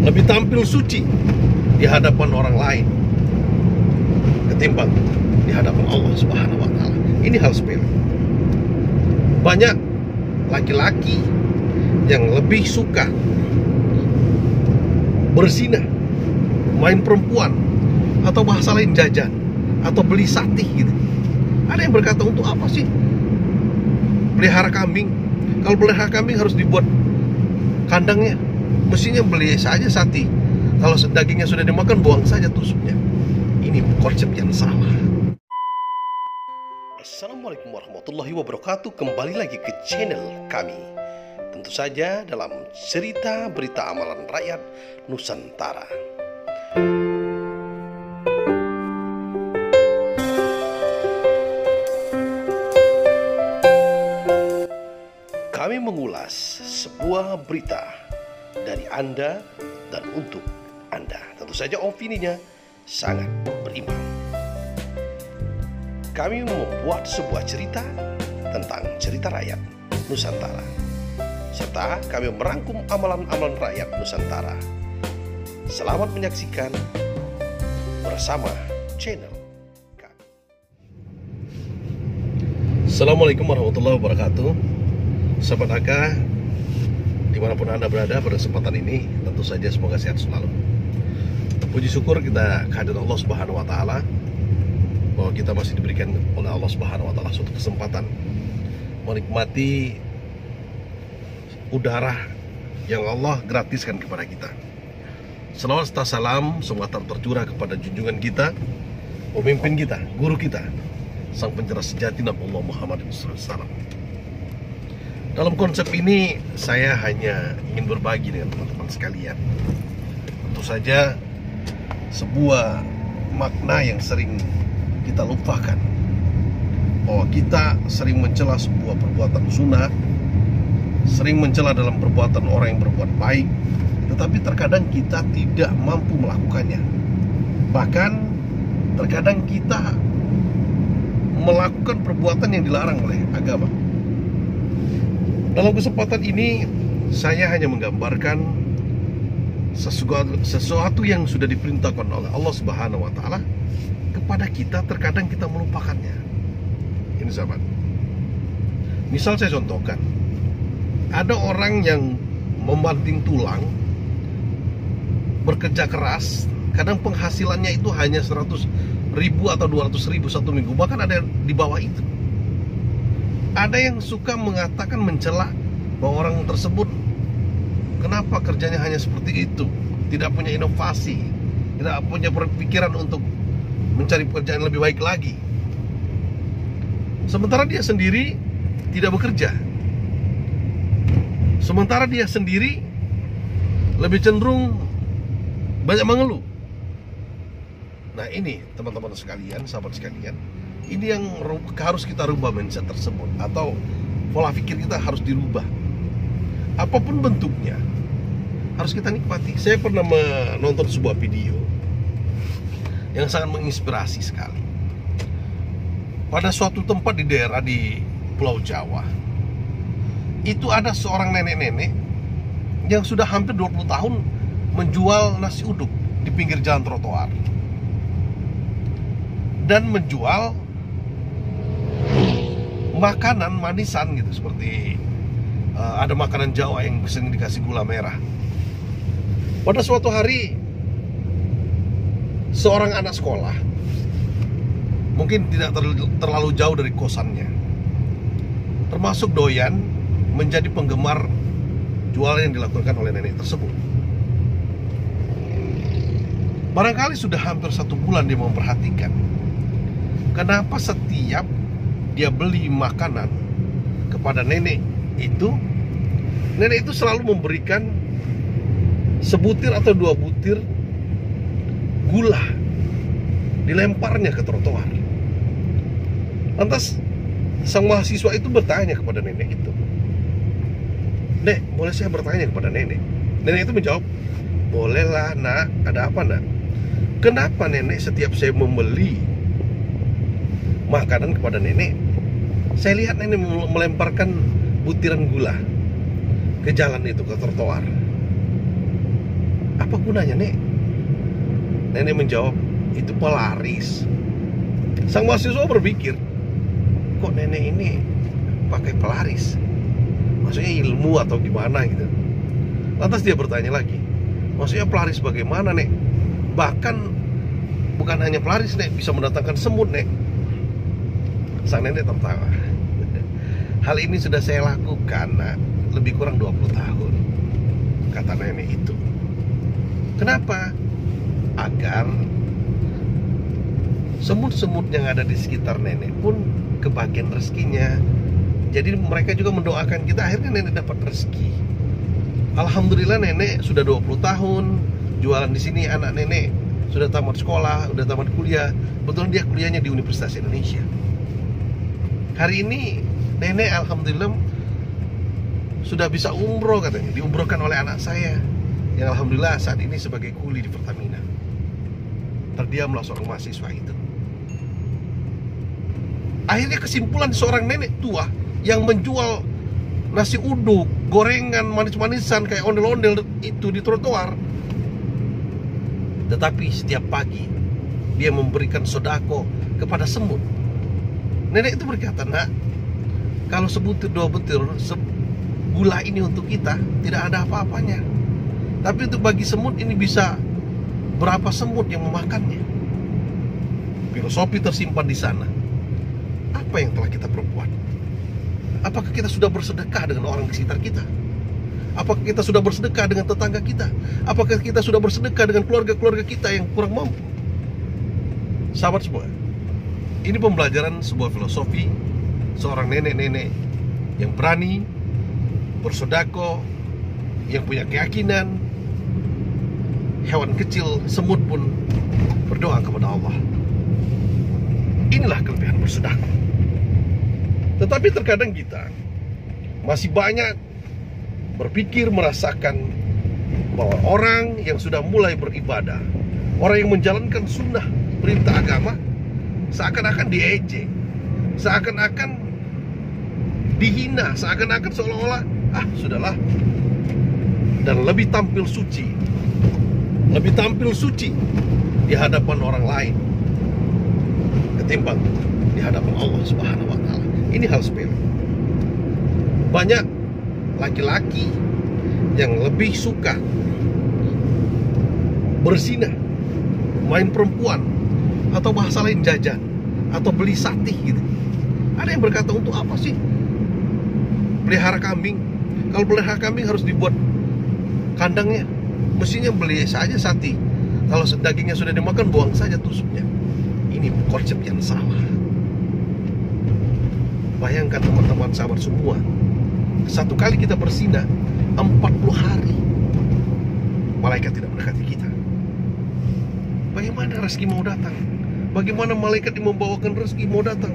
lebih tampil suci di hadapan orang lain ketimbang di hadapan Allah Subhanahu wa Ta'ala. Ini hal sepele. Banyak laki-laki yang lebih suka berzina, main perempuan, atau bahasa lain jajan, atau beli satih gitu. Ada yang berkata, untuk apa sih pelihara kambing? Kalau pelihara kambing harus dibuat kandangnya, mestinya beli saja satih. Kalau dagingnya sudah dimakan, buang saja tusuknya. Ini konsep yang salah. Assalamualaikum warahmatullahi wabarakatuh. Kembali lagi ke channel kami, tentu saja dalam cerita berita amalan rakyat Nusantara. Kami mengulas sebuah berita dari Anda dan untuk Anda. Tentu saja opininya sangat berimbang. Kami membuat sebuah cerita tentang cerita rakyat Nusantara, serta kami merangkum amalan-amalan rakyat Nusantara. Selamat menyaksikan bersama channel kami. Assalamualaikum warahmatullahi wabarakatuh. Sahabat AK, dimanapun Anda berada pada kesempatan ini, tentu saja semoga sehat selalu. Puji syukur kita kehadirat Allah Subhanahu wa Ta'ala, bahwa kita masih diberikan oleh Allah Subhanahu wa Ta'ala suatu kesempatan menikmati udara yang Allah gratiskan kepada kita. Selawat serta salam semoga tercurah kepada junjungan kita, pemimpin kita, guru kita, sang pencerah sejati Nabi Muhammad SAW. Dalam konsep ini saya hanya ingin berbagi dengan teman-teman sekalian. Tentu saja sebuah makna yang sering kita lupakan, bahwa kita sering mencela sebuah perbuatan sunnah, sering mencela dalam perbuatan orang yang berbuat baik, tetapi terkadang kita tidak mampu melakukannya. Bahkan terkadang kita melakukan perbuatan yang dilarang oleh agama. Dalam kesempatan ini saya hanya menggambarkan sesuatu yang sudah diperintahkan oleh Allah Subhanahu wa Ta'ala kepada kita, terkadang kita melupakannya. Ini sahabat. Misal saya contohkan, ada orang yang membanting tulang, bekerja keras, kadang penghasilannya itu hanya 100.000 atau 200.000 satu minggu, bahkan ada di bawah itu. Ada yang suka mengatakan, mencela bahwa orang tersebut kenapa kerjanya hanya seperti itu, tidak punya inovasi, tidak punya pikiran untuk mencari pekerjaan lebih baik lagi. Sementara dia sendiri tidak bekerja, sementara dia sendiri lebih cenderung banyak mengeluh. Nah ini teman-teman sekalian, sahabat sekalian, ini yang harus kita rubah mindset tersebut, atau pola pikir kita harus dirubah. Apapun bentuknya harus kita nikmati. Saya pernah menonton sebuah video yang sangat menginspirasi sekali. Pada suatu tempat di daerah di Pulau Jawa, itu ada seorang nenek-nenek yang sudah hampir 20 tahun menjual nasi uduk di pinggir jalan trotoar, dan menjual makanan manisan gitu, seperti ada makanan Jawa yang sering dikasih gula merah. Pada suatu hari, seorang anak sekolah, mungkin tidak terlalu jauh dari kosannya, termasuk doyan menjadi penggemar jualan yang dilakukan oleh nenek tersebut. Barangkali sudah hampir 1 bulan dia memperhatikan, kenapa setiap dia beli makanan kepada nenek itu selalu memberikan sebutir atau 2 butir gula, dilemparnya ke trotoar. Lantas sang mahasiswa itu bertanya kepada nenek itu, "Nek, boleh saya bertanya kepada nenek?" Nenek itu menjawab, "Bolehlah nak, ada apa nak?" "Kenapa nenek setiap saya membeli makanan kepada nenek, saya lihat nenek melemparkan butiran gula ke jalan itu, ke trotoar? Apa Aku nanya, Nek. Nenek menjawab, itu pelaris. Sang mahasiswa berpikir, kok nenek ini pakai pelaris? Maksudnya ilmu atau gimana gitu. Lantas dia bertanya lagi, maksudnya pelaris bagaimana, Nek? Bahkan bukan hanya pelaris, Nek, bisa mendatangkan semut, Nek. Sang nenek tertawa. Hal ini sudah saya lakukan, Nak, lebih kurang 20 tahun, kata nenek itu. Kenapa? Agar semut-semut yang ada di sekitar nenek pun kebagian rezekinya. Jadi mereka juga mendoakan kita, akhirnya nenek dapat rezeki. Alhamdulillah nenek sudah 20 tahun jualan di sini. Anak nenek sudah tamat sekolah, sudah tamat kuliah. Betul, dia kuliahnya di Universitas Indonesia. Hari ini nenek alhamdulillah sudah bisa umroh, katanya. Diumrohkan oleh anak saya, yang alhamdulillah saat ini sebagai kuli di Pertamina. Terdiamlah seorang mahasiswa itu. Akhirnya kesimpulan seorang nenek tua yang menjual nasi uduk, gorengan, manis-manisan kayak ondel-ondel itu di trotoar, tetapi setiap pagi dia memberikan sodako kepada semut. Nenek itu berkata, Nak, kalau sebutir dua butir gula ini untuk kita tidak ada apa-apanya, tapi untuk bagi semut ini bisa berapa semut yang memakannya. Filosofi tersimpan di sana. Apa yang telah kita perbuat? Apakah kita sudah bersedekah dengan orang di sekitar kita? Apakah kita sudah bersedekah dengan tetangga kita? Apakah kita sudah bersedekah dengan keluarga-keluarga kita yang kurang mampu? Sahabat semua, ini pembelajaran sebuah filosofi seorang nenek-nenek yang berani bersedekah, yang punya keyakinan hewan kecil, semut pun berdoa kepada Allah. Inilah kelebihan bersedekah. Tetapi terkadang kita masih banyak berpikir, merasakan bahwa orang yang sudah mulai beribadah, orang yang menjalankan sunnah perintah agama, seakan-akan diejek, seakan-akan dihina, seakan-akan seolah-olah sudahlah, dan lebih tampil suci di hadapan orang lain ketimbang di hadapan Allah Subhanahu wa Ta'ala. Ini hal sepele. Banyak laki-laki yang lebih suka berzina, main perempuan, atau bahasa lain jajan, atau beli satih gitu. Ada yang berkata, untuk apa sih pelihara kambing? Kalau pelihara kambing harus dibuat kandangnya. Mestinya beli saja sati. Kalau dagingnya sudah dimakan, buang saja tusuknya. Ini konsep yang salah. Bayangkan teman-teman sahabat semua, satu kali kita berzina 40 hari malaikat tidak mendekati kita. Bagaimana rezeki mau datang? Bagaimana malaikat yang membawakan rezeki mau datang?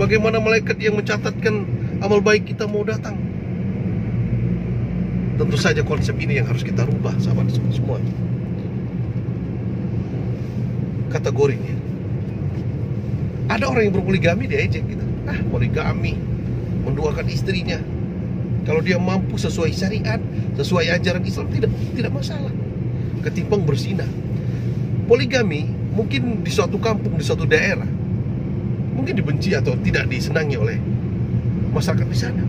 Bagaimana malaikat yang mencatatkan amal baik kita mau datang? Tentu saja konsep ini yang harus kita rubah, sahabat semua. Kategorinya, ada orang yang berpoligami, dia ejek gitu. Poligami, menduakan istrinya. Kalau dia mampu sesuai syariat, sesuai ajaran Islam, tidak masalah. Ketimbang berzina. Poligami mungkin di suatu kampung, di suatu daerah, mungkin dibenci atau tidak disenangi oleh masyarakat di sana.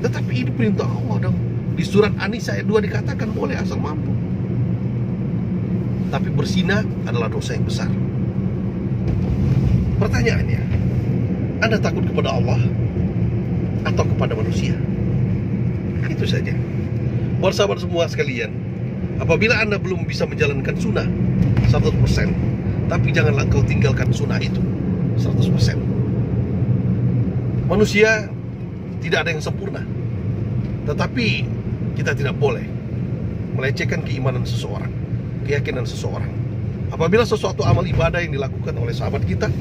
Tetapi ini perintah Allah dong. Di surat An-Nisa ayat 2 dikatakan boleh asal mampu. Tapi berzina adalah dosa yang besar. Pertanyaannya, Anda takut kepada Allah atau kepada manusia? Itu saja. Buat sahabat semua sekalian, apabila Anda belum bisa menjalankan sunnah 100%, tapi janganlah engkau tinggalkan sunnah itu 100%. Manusia tidak ada yang sempurna, tetapi kita tidak boleh melecehkan keimanan seseorang, keyakinan seseorang. Apabila sesuatu amal ibadah yang dilakukan oleh sahabat kita,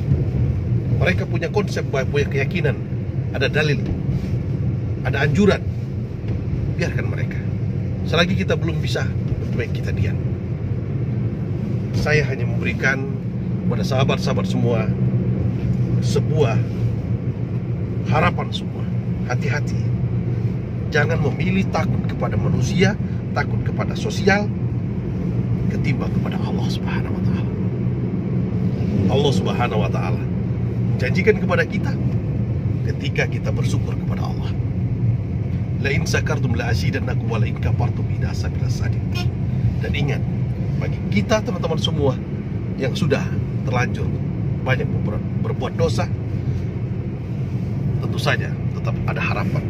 mereka punya konsep, punya keyakinan, ada dalil, ada anjuran, biarkan mereka. Selagi kita belum bisa, baik kita diam. Saya hanya memberikan kepada sahabat-sahabat semua sebuah harapan semua. Hati-hati, jangan memilih takut kepada manusia, takut kepada sosial, ketimbang kepada Allah Subhanahu wa taala. Allah Subhanahu wa taala janjikan kepada kita ketika kita bersyukur kepada Allah. La in sakartum la azidannakum wa la in kafartum inna azabi lasadid. Dan ingat, bagi kita teman-teman semua yang sudah terlanjur banyak berbuat dosa, tentu saja tetap ada harapan.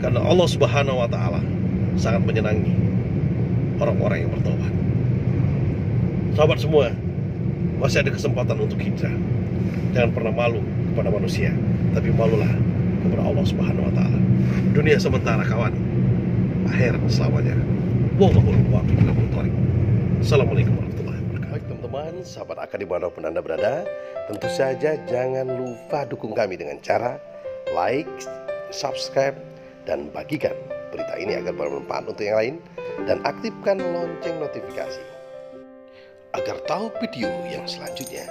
Karena Allah Subhanahu wa taala sangat menyenangi orang-orang yang bertobat. Sahabat semua, masih ada kesempatan untuk hijrah. Jangan pernah malu kepada manusia, tapi malulah kepada Allah Subhanahu wa taala. Dunia sementara kawan, akhir selamanya. Wallahul muwaffiq ila aqwamit thoriq. Assalamualaikum warahmatullahi wabarakatuh. Baik teman-teman, sahabat AK dimanapun Anda berada, tentu saja jangan lupa dukung kami dengan cara like, subscribe, dan bagikan berita ini agar bermanfaat untuk yang lain, dan aktifkan lonceng notifikasi agar tahu video yang selanjutnya.